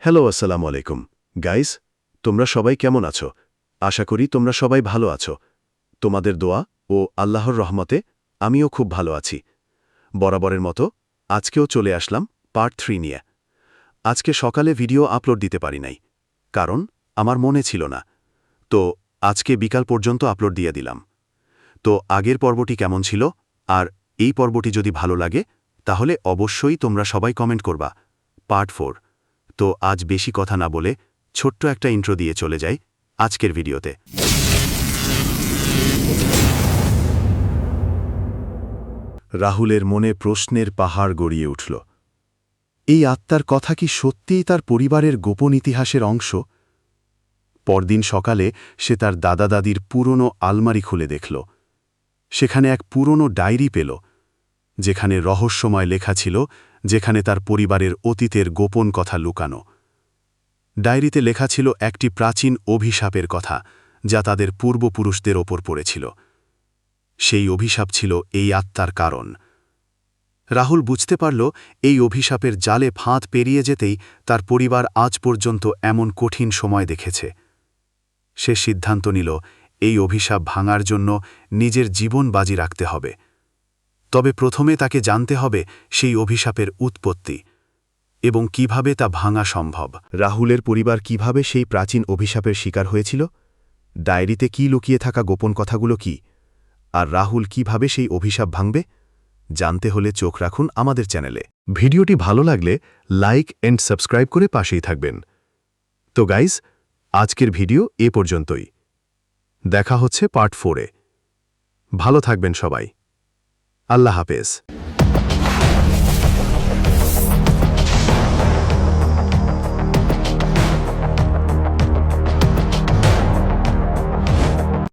Hello, আসসালামু আলাইকুম guys. তোমরা সবাই কেমন আছো? আশা করি তোমরা সবাই ভালো আছো। তোমাদের দোয়া ও আল্লাহর রহমতে আমিও খুব ভালো আছি। বরাবরের মতো আজকেও চলে আসলাম পার্ট 3 নিয়ে। আজকে সকালে ভিডিও আপলোড দিতে পারি নাই, কারণ আমার মনে ছিল না। তো আজকে বিকাল পর্যন্ত আপলোড দিয়ে দিলাম। তো আগের পর্বটি কেমন ছিল আর এই পর্বটি যদি ভালো লাগে তাহলে অবশ্যই তোমরা সবাই কমেন্ট করবা। পার্ট 4। তো আজ বেশি কথা না বলে ছোট্ট একটা ইন্ট্রো দিয়ে চলে যাই আজকের ভিডিওতে। রাহুলের মনে প্রশ্নের পাহাড় গড়িয়ে উঠল। এই আত্মার কথা কি সত্যিই তার পরিবারের গোপন ইতিহাসের অংশ? পরদিন সকালে সে তার দাদা দাদির পুরনো আলমারি খুলে দেখল। সেখানে এক পুরনো ডায়েরি পেল, যেখানে রহস্যময় লেখা ছিল, যেখানে তার পরিবারের অতীতের গোপন কথা লুকানো। ডায়েরিতে লেখা ছিল একটি প্রাচীন অভিশাপের কথা, যা তাদের পূর্বপুরুষদের ওপর পড়েছিল। সেই অভিশাপ ছিল এই আত্মার কারণ। রাহুল বুঝতে পারল, এই অভিশাপের জালে ফাঁদ পেরিয়ে যেতেই তার পরিবার আজ পর্যন্ত এমন কঠিন সময় দেখেছে। সে সিদ্ধান্ত নিল, এই অভিশাপ ভাঙার জন্য নিজের জীবন বাজি রাখতে হবে। তবে প্রথমে তাকে জানতে হবে সেই অভিশাপের উৎপত্তি এবং কিভাবে তা ভাঙা সম্ভব। রাহুলের পরিবার কিভাবে সেই প্রাচীন অভিশাপের শিকার হয়েছিল, ডায়েরিতে কি লুকিয়ে থাকা গোপন কথাগুলো কি, আর রাহুল কিভাবে সেই অভিশাপ ভাঙবে, জানতে হলে চোখ রাখুন আমাদের চ্যানেলে। ভিডিওটি ভালো লাগলে লাইক এন্ড সাবস্ক্রাইব করে পাশেই থাকবেন। তো গাইজ, আজকের ভিডিও এ পর্যন্তই। দেখা হচ্ছে পার্ট 4-এ। ভালো থাকবেন সবাই। আল্লাহ হাফেজ।